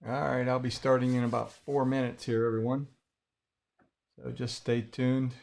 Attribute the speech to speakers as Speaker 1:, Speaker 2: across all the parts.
Speaker 1: All right, I'll be starting in about 4 minutes here, everyone. So just stay tuned.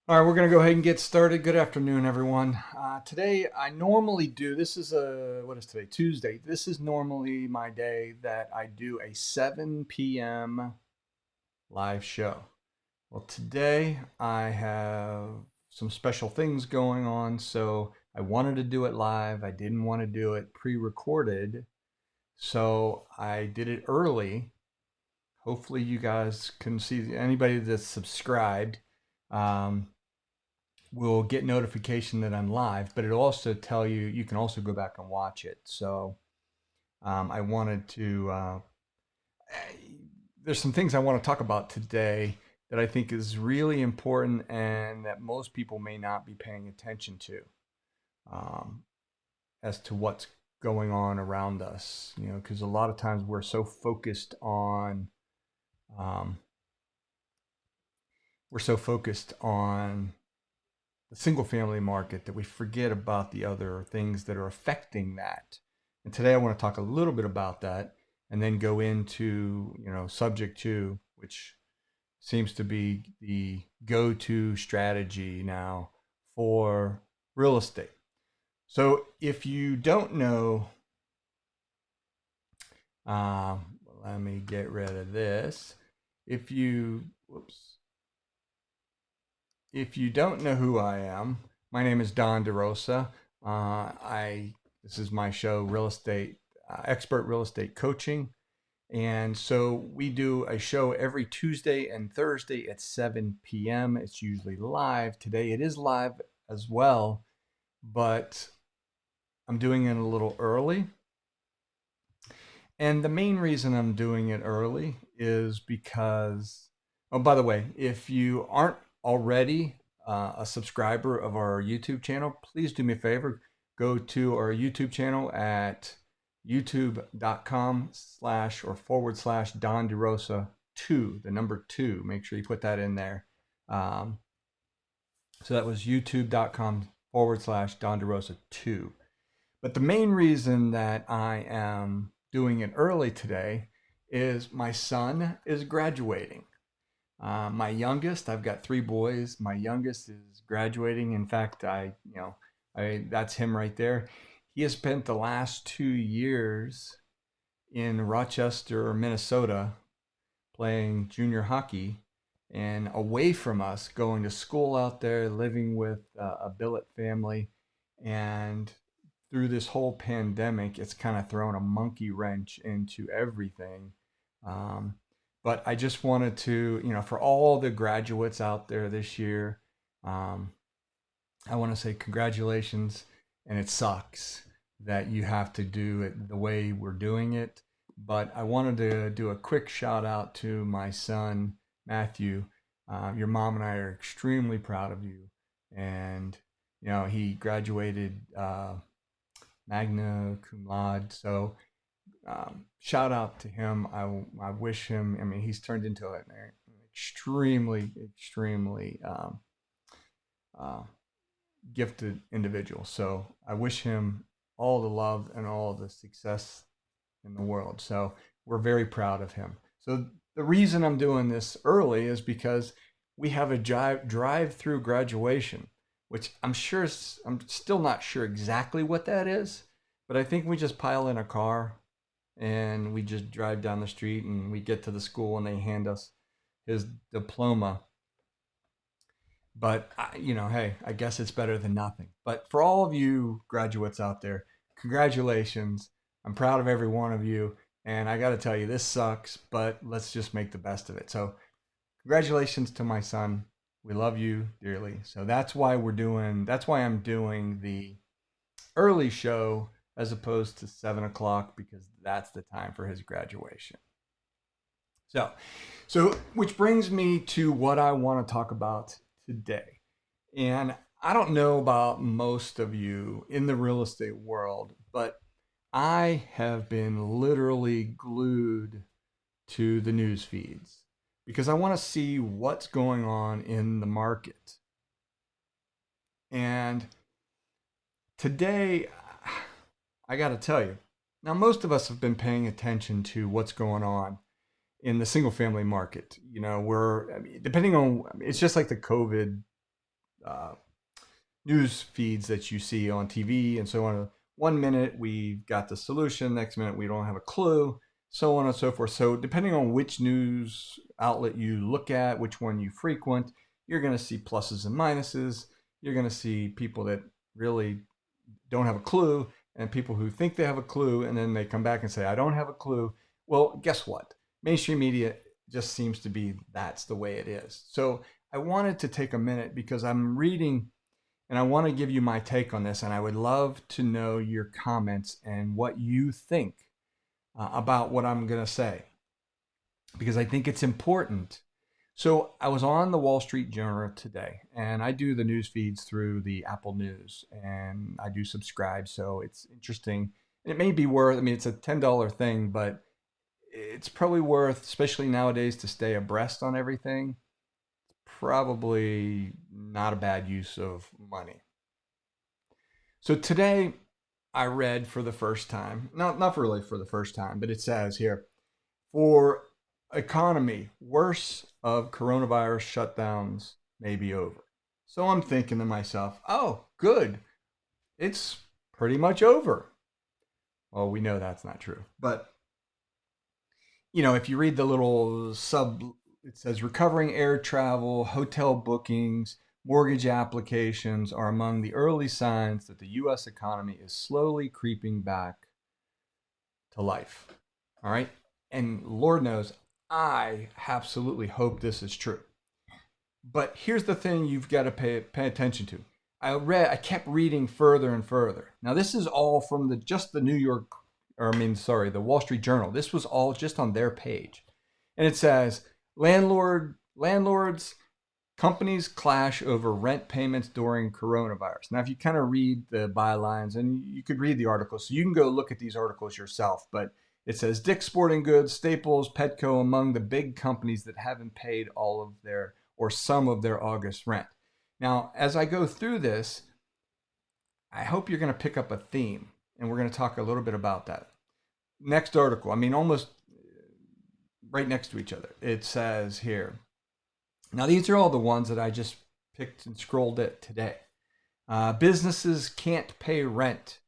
Speaker 1: All right, we're going to go ahead and get started. Good afternoon, everyone. Today, I normally do, this is what is today? Tuesday. This is normally my day that I do a 7 p.m. live show. Well, today I have some special things going on, so I wanted to do it live. I didn't want to do it pre-recorded, so I did it early. Hopefully, you guys can see anybody that's subscribed. Um, will get notification that I'm live, but it'll also tell you, you can also go back and watch it. So I wanted to, there's some things I want to talk about today that I think is really important and that most people may not be paying attention to, um, as to what's going on around us, because a lot of times we're so focused on, um, we're so focused on the single family market that we forget about the other things that are affecting that. And today I want to talk a little bit about that and then go into, subject two, which seems to be the go-to strategy now for real estate. So if you don't know, let me get rid of this. If you, whoops, if you don't know who I am, my name is Don DeRosa. This is my show, Real Estate Expert Real Estate Coaching, and so we do a show every Tuesday and Thursday at 7 p.m. It's usually live. Today it is live as well, but I'm doing it a little early. And the main reason I'm doing it early is because, oh, by the way, if you aren't already a subscriber of our YouTube channel, please do me a favor. Go to our YouTube channel at youtube.com/or Don DeRosa 2, the number 2. Make sure you put that in there. Um, so that was youtube.com/Don DeRosa 2. But the main reason that I am doing it early today is my son is graduating. My youngest, I've got three boys. My youngest is graduating. In fact, that's him right there. He has spent the last 2 years in Rochester, Minnesota, playing junior hockey and away from us, going to school out there, living with a billet family. And through this whole pandemic, it's kind of thrown a monkey wrench into everything. Um, but I just wanted to, for all the graduates out there this year, um, I want to say congratulations. And it sucks that you have to do it the way we're doing it. But I wanted to do a quick shout out to my son, Matthew. Your mom and I are extremely proud of you. And, he graduated magna cum laude. So shout out to him. I wish him, I mean, he's turned into an extremely, extremely uh, gifted individual. So I wish him all the love and all the success in the world. So we're very proud of him. So the reason I'm doing this early is because we have a drive-through graduation, which I'm still not sure exactly what that is, but I think we just pile in a car and we just drive down the street and we get to the school and they hand us his diploma. But hey, I guess it's better than nothing. But for all of you graduates out there, congratulations. I'm proud of every one of you. And I got to tell you, this sucks, but let's just make the best of it. So congratulations to my son. We love you dearly. So that's why I'm doing the early show as opposed to 7 o'clock, because that's the time for his graduation. So which brings me to what I want to talk about today. And I don't know about most of you in the real estate world, but I have been literally glued to the news feeds because I want to see what's going on in the market. And today, I got to tell you, now most of us have been paying attention to what's going on in the single family market. Depending on, it's just like the COVID news feeds that you see on TV and so on. 1 minute we've got the solution, next minute we don't have a clue, so on and so forth. So depending on which news outlet you look at, which one you frequent, you're going to see pluses and minuses. You're going to see people that really don't have a clue and people who think they have a clue, and then they come back and say, I don't have a clue. Well, guess what? Mainstream media just seems to be that's the way it is. So I wanted to take a minute because I'm reading and I want to give you my take on this, and I would love to know your comments and what you think about what I'm going to say, because I think it's important. So I was on the Wall Street Journal today, and I do the news feeds through the Apple News, and I do subscribe, so it's interesting. It may be worth, it's a $10 thing, but it's probably worth, especially nowadays, to stay abreast on everything. Probably not a bad use of money. So today I read for the first time, not really for the first time, but it says here, for economy, worst of coronavirus shutdowns may be over. So I'm thinking to myself, oh, good. It's pretty much over. Well, we know that's not true. But, if you read the little it says recovering air travel, hotel bookings, mortgage applications are among the early signs that the U.S. economy is slowly creeping back to life. All right. And Lord knows, I absolutely hope this is true. But here's the thing you've got to pay attention to. I kept reading further and further. Now, this is all from the Wall Street Journal. This was all just on their page. And it says, landlords, companies clash over rent payments during coronavirus. Now, if you kind of read the bylines, and you could read the articles, so you can go look at these articles yourself, but it says Dick's Sporting Goods, Staples, Petco among the big companies that haven't paid all of their or some of their August rent. Now, as I go through this, I hope you're going to pick up a theme, and we're going to talk a little bit about that. Next article, I mean, almost right next to each other. It says here. Now, these are all the ones that I just picked and scrolled at today. Businesses can't pay rent.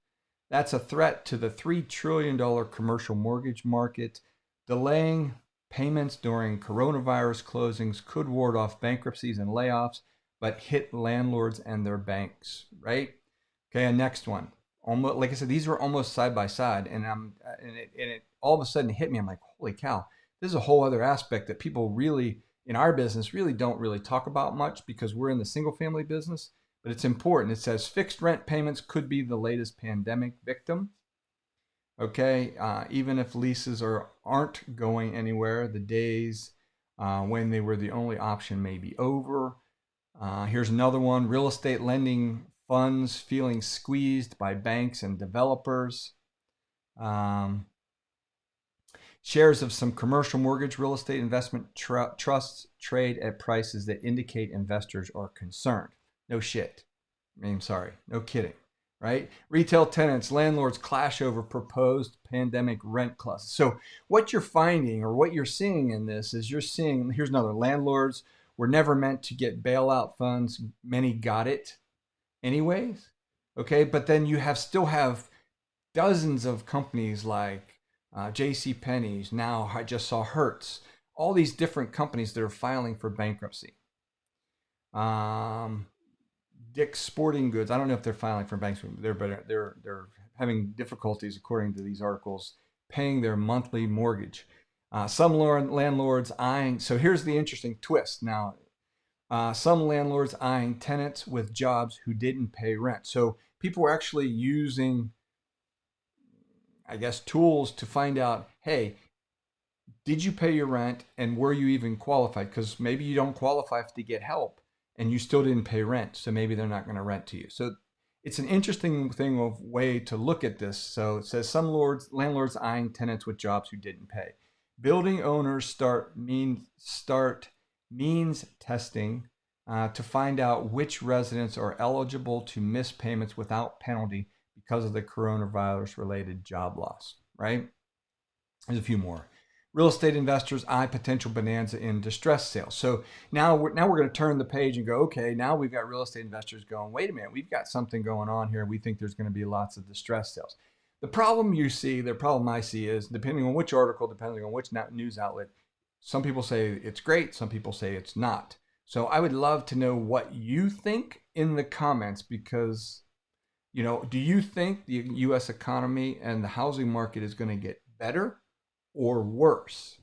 Speaker 1: That's a threat to the $3 trillion commercial mortgage market. Delaying payments during coronavirus closings could ward off bankruptcies and layoffs, but hit landlords and their banks, right? Okay, and next one. Almost, like I said, these were almost side by side, and it all of a sudden hit me. I'm like, holy cow, this is a whole other aspect that people really in our business really don't really talk about much because we're in the single family business, but it's important. It says fixed rent payments could be the latest pandemic victim. Okay, even if leases aren't going anywhere, the days when they were the only option may be over. Here's another one: real estate lending funds feeling squeezed by banks and developers. Um, Shares of some commercial mortgage real estate investment trusts trade at prices that indicate investors are concerned. No shit. I mean, sorry, no kidding, right? Retail tenants, landlords clash over proposed pandemic rent clauses. So, what you're finding or what you're seeing in this is you're seeing, here's another: landlords were never meant to get bailout funds. Many got it anyways. Okay, but then you still have dozens of companies like J.C. Penney's. Now I just saw Hertz. All these different companies that are filing for bankruptcy. Dick's Sporting Goods. I don't know if they're filing for bankruptcy. They're having difficulties, according to these articles, paying their monthly mortgage. Some landlords eyeing. So here's the interesting twist. Now, some landlords eyeing tenants with jobs who didn't pay rent. So people were actually using, I guess, tools to find out, hey, did you pay your rent and were you even qualified? Because maybe you don't qualify to get help and you still didn't pay rent. So maybe they're not going to rent to you. So it's an interesting way to look at this. So it says some landlords eyeing tenants with jobs who didn't pay. Building owners start means testing to find out which residents are eligible to miss payments without penalty because of the coronavirus related job loss, right? There's a few more. Real estate investors eye potential bonanza in distress sales. So now we're going to turn the page and go, okay, now we've got real estate investors going, wait a minute, we've got something going on here. We think there's going to be lots of distress sales. The problem I see is, depending on which article, depending on which news outlet, some people say it's great, some people say it's not. So I would love to know what you think in the comments, because, do you think the U.S. economy and the housing market is going to get better or worse?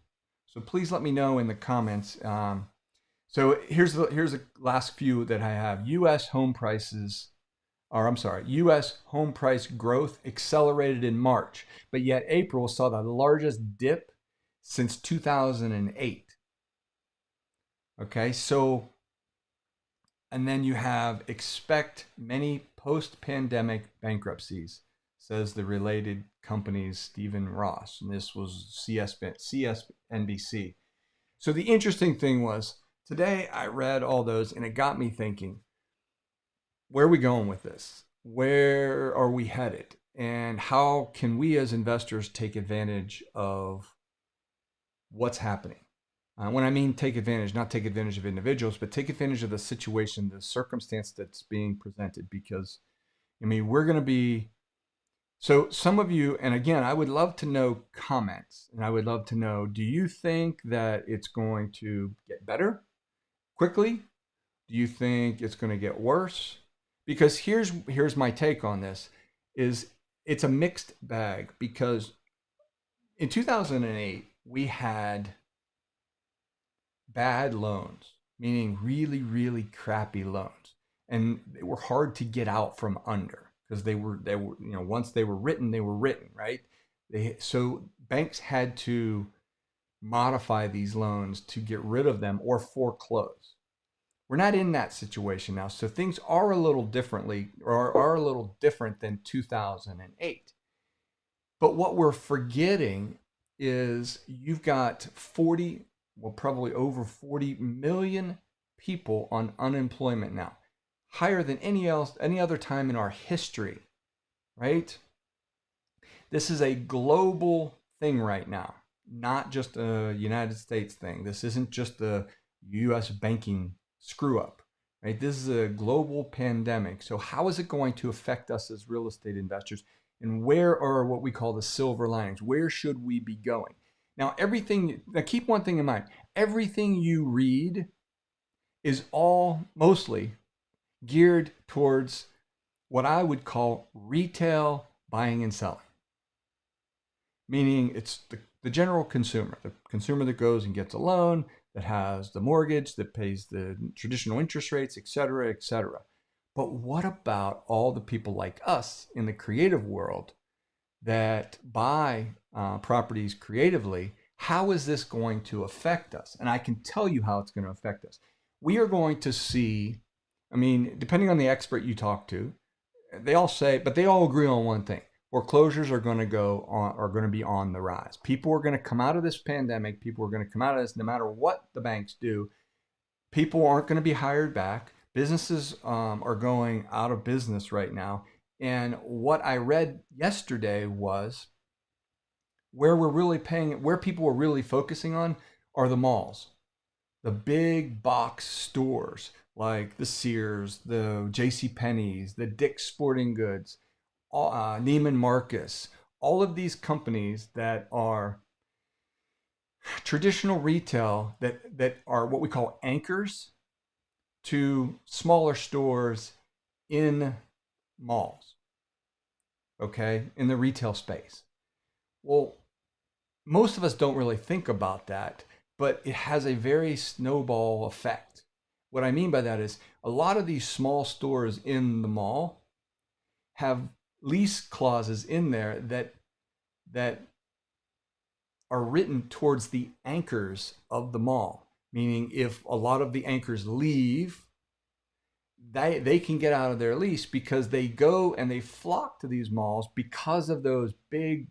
Speaker 1: So please let me know in the comments. So here's the last few that I have. U.S. home price growth accelerated in March, but yet April saw the largest dip since 2008. Okay, so, and then you have expect many post-pandemic bankruptcies, says the related company's Stephen Ross. And this was CNBC. So the interesting thing was, today I read all those and it got me thinking, where are we going with this? Where are we headed? And how can we as investors take advantage of what's happening? When I mean take advantage, not take advantage of individuals, but take advantage of the situation, the circumstance that's being presented. Because, we're going to be, so some of you, and again, I would love to know comments, and I would love to know, do you think that it's going to get better quickly? Do you think it's going to get worse? Because here's my take on this, is it's a mixed bag. Because in 2008, we had bad loans, meaning really, really crappy loans. And they were hard to get out from under, because they were, once they were written, right? So banks had to modify these loans to get rid of them or foreclose. We're not in that situation now. So things are a little different than 2008. But what we're forgetting is you've got probably over 40 million people on unemployment now, higher than any other time in our history, right? This is a global thing right now, not just a United States thing. This isn't just a US banking screw up, right? This is a global pandemic. So, how is it going to affect us as real estate investors? And where are what we call the silver linings? Where should we be going? Now, keep one thing in mind, everything you read is all mostly geared towards what I would call retail buying and selling, meaning it's the general consumer, the consumer that goes and gets a loan, that has the mortgage, that pays the traditional interest rates, et cetera, et cetera. But what about all the people like us in the creative world that buy properties creatively? How is this going to affect us? And I can tell you how it's going to affect us. We are going to see, I mean, depending on the expert you talk to, they all say, but they all agree on one thing. Foreclosures are going to be on the rise. People are going to come out of this pandemic. People are going to come out of this no matter what the banks do. People aren't going to be hired back. Businesses are going out of business right now. And what I read yesterday was where people were really focusing on are the malls, the big box stores like the Sears, the J.C. Penney's, the Dick's Sporting Goods, Neiman Marcus, all of these companies that are traditional retail that are what we call anchors to smaller stores in malls, okay, in the retail space. Well, most of us don't really think about that, but it has a very snowball effect. What I mean by that is a lot of these small stores in the mall have lease clauses in there that are written towards the anchors of the mall, meaning if a lot of the anchors leave, they can get out of their lease because they go and they flock to these malls because of those big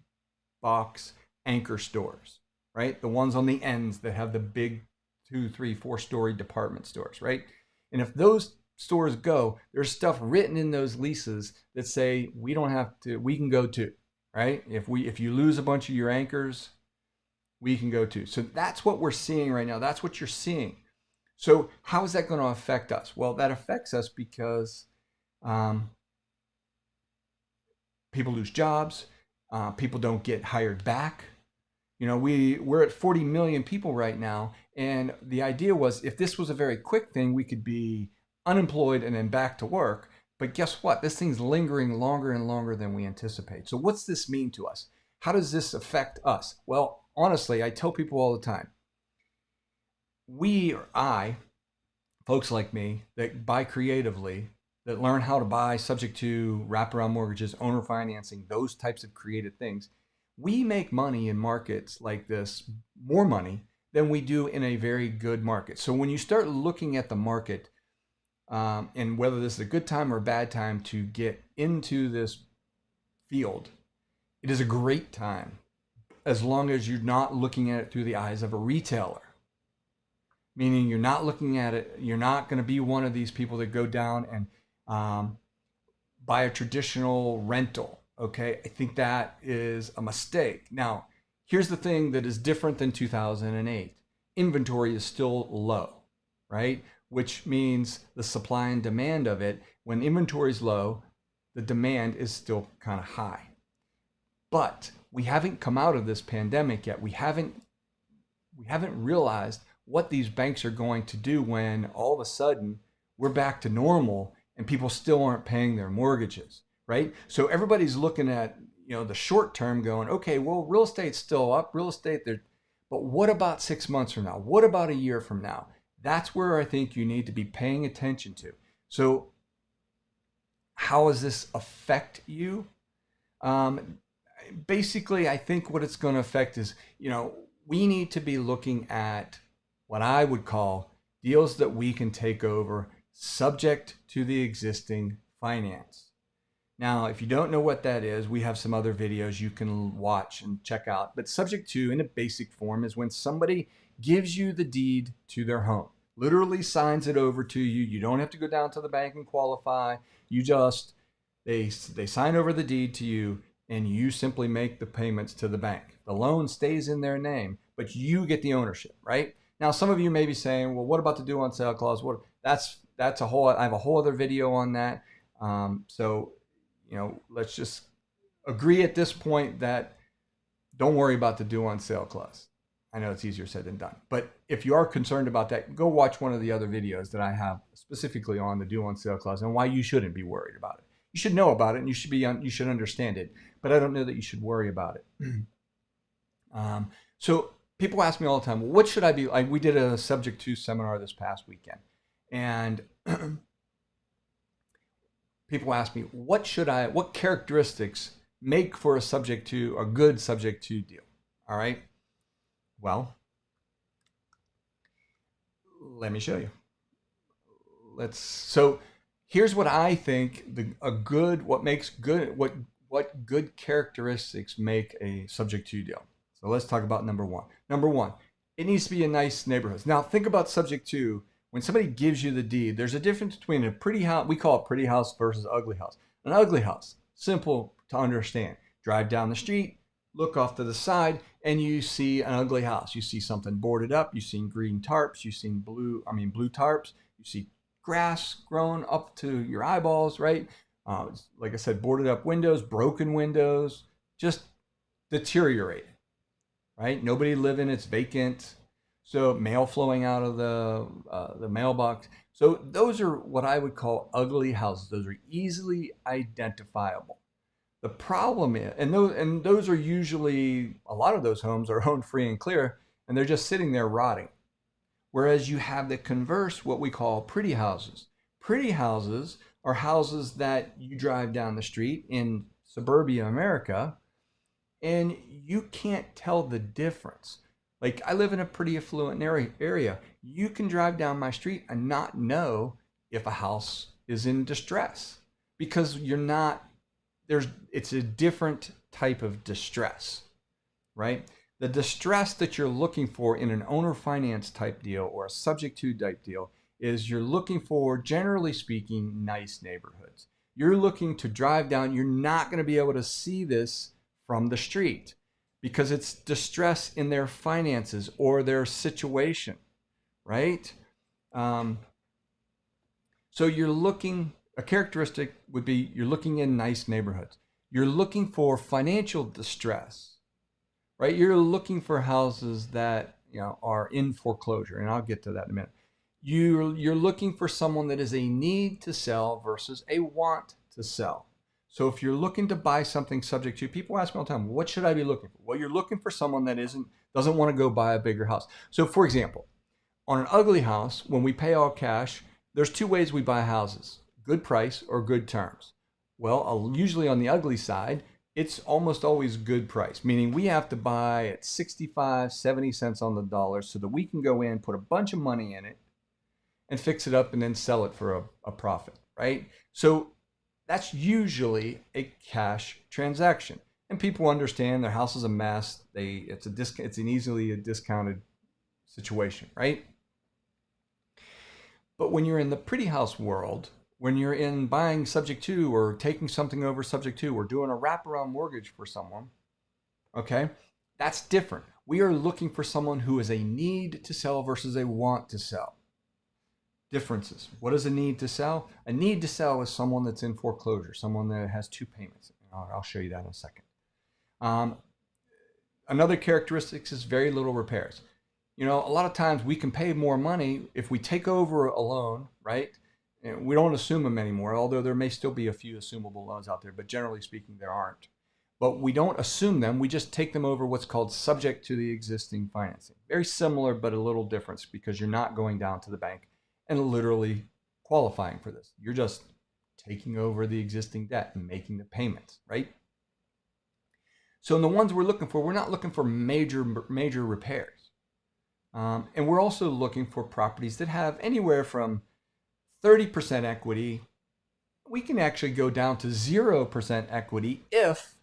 Speaker 1: box anchor stores, right? The ones on the ends that have the big 2, 3, 4-story department stores, right? And if those stores go, there's stuff written in those leases that say we don't have to, we can go too, right? If you lose a bunch of your anchors, we can go too. So that's what we're seeing right now. That's what you're seeing. So how is that going to affect us? Well, that affects us because people lose jobs, people don't get hired back. You know, we're at 40 million people right now, and the idea was if this was a very quick thing, we could be unemployed and then back to work. But guess what? This thing's lingering longer and longer than we anticipate. So what's this mean to us? How does this affect us? Well, honestly, I tell people all the time, folks like me that buy creatively, that learn how to buy subject to wraparound mortgages, owner financing, those types of creative things, we make money in markets like this, more money than we do in a very good market. So when you start looking at the market and whether this is a good time or a bad time to get into this field, it is a great time as long as you're not looking at it through the eyes of a retailer. Meaning you're not looking at it, you're not going to be one of these people that go down and buy a traditional rental. Okay, I think that is a mistake. Now, here's the thing that is different than 2008. Inventory is still low, right? Which means the supply and demand of it, when inventory is low, the demand is still kind of high. But we haven't come out of this pandemic yet. We haven't realized what these banks are going to do when all of a sudden we're back to normal and people still aren't paying their mortgages, right? So everybody's looking at, the short term going, okay, well, real estate's still up, real estate there, but what about 6 months from now? What about a year from now? That's where I think you need to be paying attention to. So how does this affect you? Basically, I think what it's going to affect is, we need to be looking at what I would call deals that we can take over subject to the existing finance. Now, if you don't know what that is, we have some other videos you can watch and check out. But subject to, in a basic form, is when somebody gives you the deed to their home, literally signs it over to you. You don't have to go down to the bank and qualify. They sign over the deed to you, and you simply make the payments to the bank. The loan stays in their name, but you get the ownership, right? Now, some of you may be saying, well, what about the due on sale clause? What that's a whole, I have a whole other video on that. So, let's just agree at this point that don't worry about the due on sale clause. I know it's easier said than done, but if you are concerned about that, go watch one of the other videos that I have specifically on the due on sale clause and why you shouldn't be worried about it. You should know about it and you should understand it, but I don't know that you should worry about it. So people ask me all the time, well, what should I be like? We did a subject to seminar this past weekend, and people ask me, what characteristics make for a good subject to deal? All right. Well, let me show you. So here's what I think what good characteristics make a subject to deal. So let's talk about number one. Number one, it needs to be a nice neighborhood. Now think about subject to. When somebody gives you the deed, there's a difference between a pretty house, we call it pretty house, versus ugly house. An ugly house, simple to understand. Drive down the street, look off to the side, and you see an ugly house. You see something boarded up. You've seen green tarps. You've seen blue tarps. You see grass growing up to your eyeballs, right? Like I said, boarded up windows, broken windows, just deteriorated, right? Nobody living, it's vacant. So mail flowing out of the mailbox. So those are what I would call ugly houses. Those are easily identifiable. The problem is, and those are usually, a lot of those homes are owned free and clear, and they're just sitting there rotting. Whereas you have the converse, what we call pretty houses. Pretty houses are houses that you drive down the street in suburbia America, and you can't tell the difference. Like, I live in a pretty affluent area. You can drive down my street and not know if a house is in distress because it's a different type of distress, right? The distress that you're looking for in an owner finance type deal or a subject to type deal is you're looking for, generally speaking, nice neighborhoods. You're looking to drive down. You're not going to be able to see this from the street because it's distress in their finances or their situation, right? So a characteristic would be you're looking in nice neighborhoods. You're looking for financial distress, right? You're looking for houses that are in foreclosure, and I'll get to that in a minute. You're looking for someone that is a need to sell versus a want to sell. So if you're looking to buy something subject to, people ask me all the time, what should I be looking for? Well, you're looking for someone that doesn't want to go buy a bigger house. So for example, on an ugly house, when we pay all cash, there's two ways we buy houses: good price or good terms. Well, usually on the ugly side, it's almost always good price, meaning we have to buy at 65, 70 cents on the dollar so that we can go in, put a bunch of money in it, and fix it up and then sell it for a profit, right? So that's usually a cash transaction. And people understand their house is a mess. It's an easily discounted situation, right? But when you're in the pretty house world, when you're in buying subject to or taking something over subject to or doing a wraparound mortgage for someone, okay, that's different. We are looking for someone who is a need to sell versus a want to sell. Differences. What is a need to sell? A need to sell is someone that's in foreclosure, someone that has two payments. I'll show you that in a second. Another characteristic is very little repairs. A lot of times we can pay more money if we take over a loan, right? And we don't assume them anymore, although there may still be a few assumable loans out there, but generally speaking, there aren't. But we don't assume them. We just take them over what's called subject to the existing financing. Very similar, but a little difference because you're not going down to the bank and literally qualifying for this. You're just taking over the existing debt and making the payments, right? So in the ones we're looking for, we're not looking for major repairs. And we're also looking for properties that have anywhere from 30% equity. We can actually go down to 0% equity if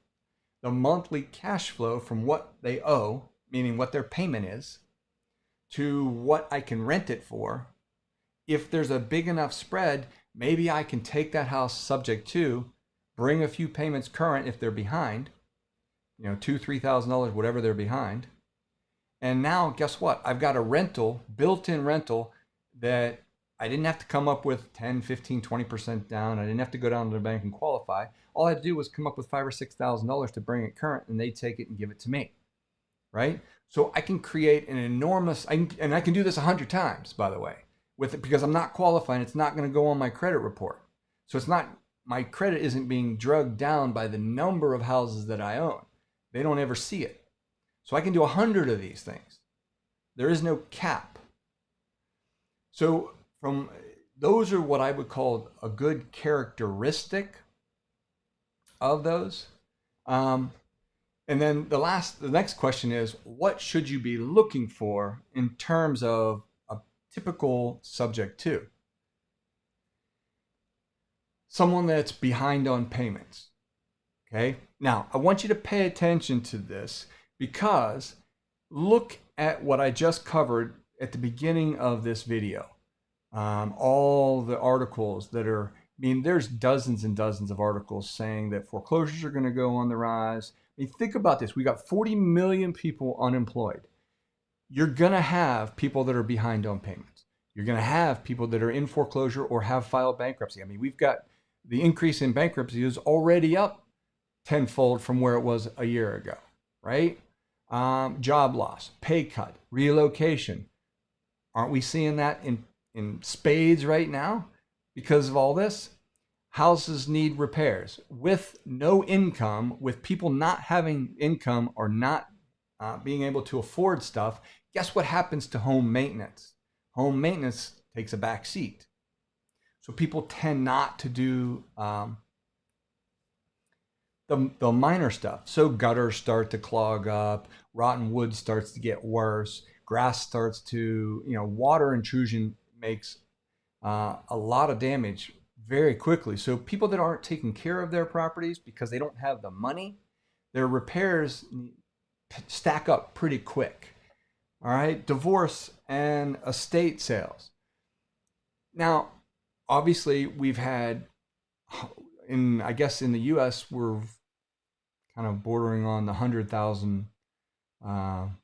Speaker 1: the monthly cash flow from what they owe, meaning what their payment is, to what I can rent it for. If there's a big enough spread, maybe I can take that house subject to, bring a few payments current if they're behind, $2,000, $3,000, whatever they're behind. And now, guess what? I've got a rental, built-in rental, that I didn't have to come up with 10, 15, 20% down. I didn't have to go down to the bank and qualify. All I had to do was come up with $5,000 or $6,000 to bring it current, and they take it and give it to me, right? So I can create an enormous, and I can do this 100 times, by the way, with it, because I'm not qualifying. It's not going to go on my credit report. So it's not, my credit isn't being drugged down by the number of houses that I own. They don't ever see it. So I can do 100 of these things. There is no cap. So those are what I would call a good characteristic of those. And then the next question is, what should you be looking for in terms of a typical subject to? Someone that's behind on payments. Okay. Now, I want you to pay attention to this, because look at what I just covered at the beginning of this video. All the articles that are, there's dozens and dozens of articles saying that foreclosures are going to go on the rise. Think about this. We got 40 million people unemployed. You're going to have people that are behind on payments. You're going to have people that are in foreclosure or have filed bankruptcy. We've got the increase in bankruptcy is already up tenfold from where it was a year ago, right? Job loss, pay cut, relocation. Aren't we seeing that in spades right now because of all this? Houses need repairs. With no income, with people not having income or not being able to afford stuff, guess what happens to home maintenance? Home maintenance takes a back seat. So people tend not to do the minor stuff. So gutters start to clog up, rotten wood starts to get worse, grass starts to, water intrusion makes a lot of damage very quickly. So people that aren't taking care of their properties because they don't have the money, their repairs stack up pretty quick. All right, divorce and estate sales. Now, obviously, we've had, I guess in the U.S., we're kind of bordering on the 100,000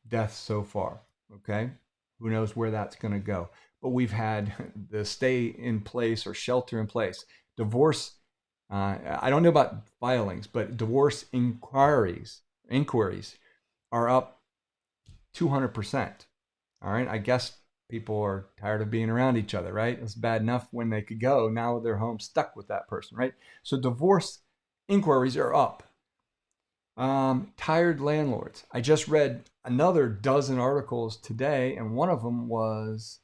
Speaker 1: deaths so far. Okay, who knows where that's going to go? But we've had the stay in place or shelter in place. Divorce, I don't know about filings, but divorce inquiries are up 200%. All right, I guess people are tired of being around each other, right? It's bad enough when they could go. Now they're home stuck with that person, right? So divorce inquiries are up. Tired landlords. I just read another dozen articles today, and one of them was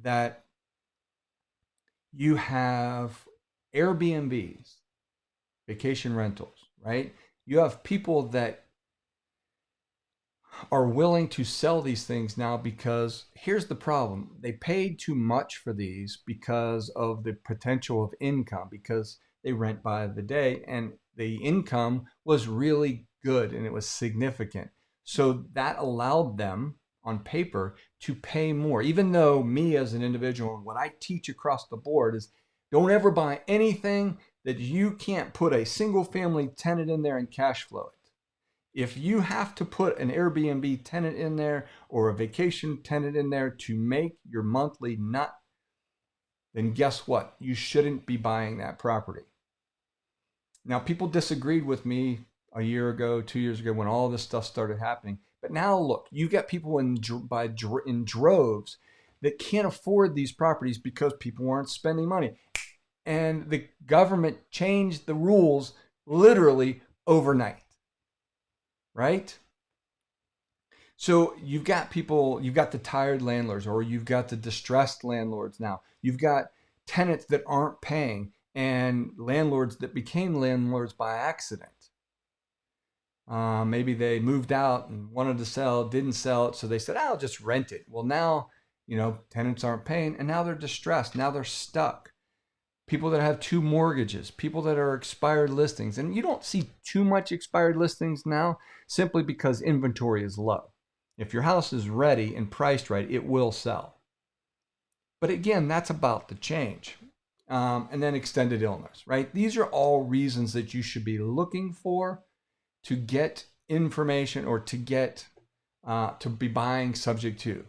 Speaker 1: that you have Airbnbs, vacation rentals, right? You have people that are willing to sell these things now because here's the problem. They paid too much for these because of the potential of income, because they rent by the day and the income was really good and it was significant. So that allowed them on paper to pay more, even though me as an individual, what I teach across the board is don't ever buy anything that you can't put a single family tenant in there and cash flow it. If you have to put an Airbnb tenant in there or a vacation tenant in there to make your monthly nut, then guess what? You shouldn't be buying that property. Now, people disagreed with me a year ago, 2 years ago, when all this stuff started happening. But now look, you got people in droves that can't afford these properties because people aren't spending money. And the government changed the rules literally overnight. Right? So you've got people, you've got the tired landlords, or you've got the distressed landlords now. You've got tenants that aren't paying and landlords that became landlords by accident. Maybe they moved out and wanted to sell, didn't sell it, so they said, I'll just rent it. Well, now, tenants aren't paying, and now they're distressed. Now they're stuck. People that have 2 mortgages, people that are expired listings. And you don't see too much expired listings now simply because inventory is low. If your house is ready and priced right, it will sell. But again, that's about to change. And then extended illness, right? These are all reasons that you should be looking for to get information or to get to be buying subject to.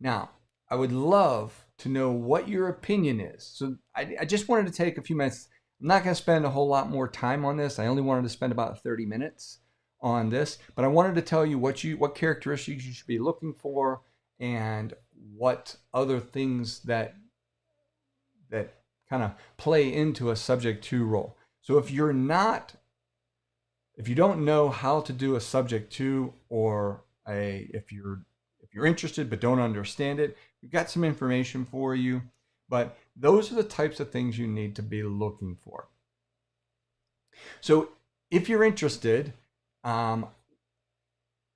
Speaker 1: Now, I would love to know what your opinion is. So I just wanted to take a few minutes. I'm not going to spend a whole lot more time on this. I only wanted to spend about 30 minutes on this, but I wanted to tell you what characteristics you should be looking for and what other things that kind of play into a subject to role. So if you don't know how to do a subject to, or if you're interested but don't understand it, we've got some information for you. But those are the types of things you need to be looking for. So if you're interested, I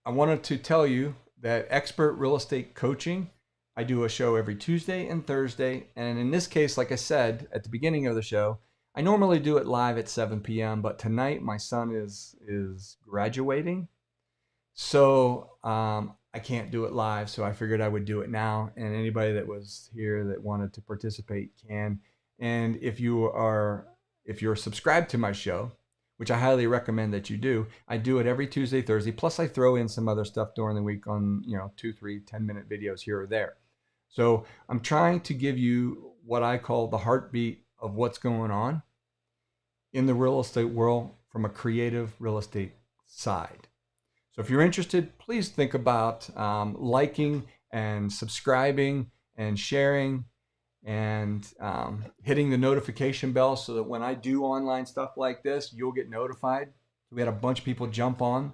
Speaker 1: wanted to tell you that Expert Real Estate Coaching, I do a show every Tuesday and Thursday. And in this case, like I said at the beginning of the show, I normally do it live at 7 p.m., but tonight my son is graduating. So I can't do it live, so I figured I would do it now. And anybody that was here that wanted to participate can. And if you're subscribed to my show, which I highly recommend that you do, I do it every Tuesday, Thursday. Plus I throw in some other stuff during the week on 2, 3, 10-minute videos here or there. So I'm trying to give you what I call the heartbeat of what's going on in the real estate world from a creative real estate side. So if you're interested, please think about liking and subscribing and sharing and hitting the notification bell so that when I do online stuff like this, you'll get notified. We had a bunch of people jump on.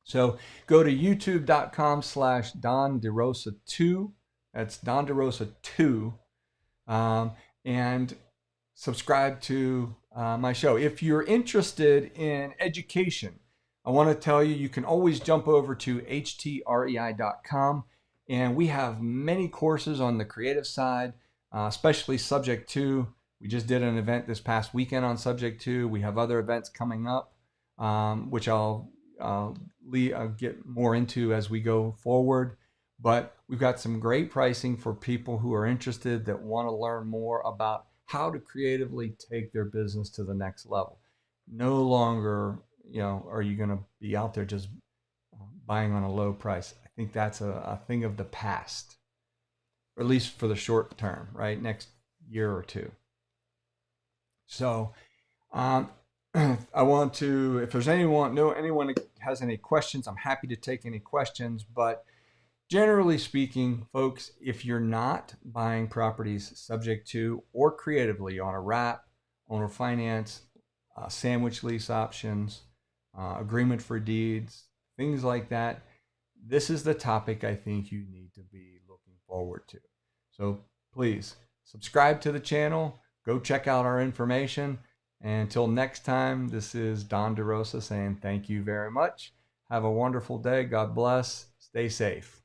Speaker 1: So go to youtube.com/Don DeRosa2. That's Don DeRosa2. And subscribe to my show. If you're interested in education, I want to tell you can always jump over to htrei.com, and we have many courses on the creative side, especially subject to. We just did an event this past weekend on subject to. We have other events coming up, which I'll get more into as we go forward. But we've got some great pricing for people who are interested that want to learn more about how to creatively take their business to the next level. No longer are you going to be out there just buying on a low price? I think that's a thing of the past, or at least for the short term, right? Next year or two. So I want to, if there's anyone that has any questions, I'm happy to take any questions. But generally speaking, folks, if you're not buying properties subject to or creatively on a wrap, owner finance, sandwich lease options, agreement for deeds, things like that, this is the topic I think you need to be looking forward to. So please subscribe to the channel, go check out our information. And until next time, this is Don DeRosa saying thank you very much. Have a wonderful day. God bless. Stay safe.